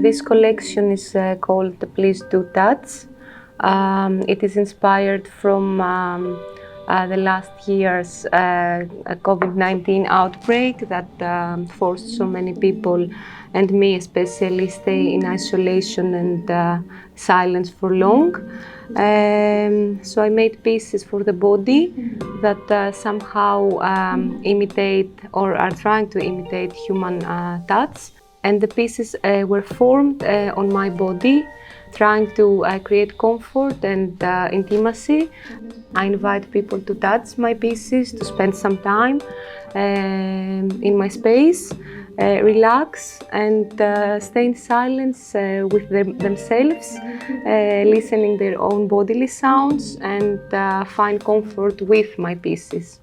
This collection is called Please Do Touch. It is inspired from the last year's COVID-19 outbreak that forced so many people, and me especially, stay in isolation and silence for long. So I made pieces for the body that somehow imitate or are trying to imitate human touch. And the pieces were formed on my body, trying to create comfort and intimacy. I invite people to touch my pieces, to spend some time in my space, relax and stay in silence with themselves, listening their own bodily sounds and find comfort with my pieces.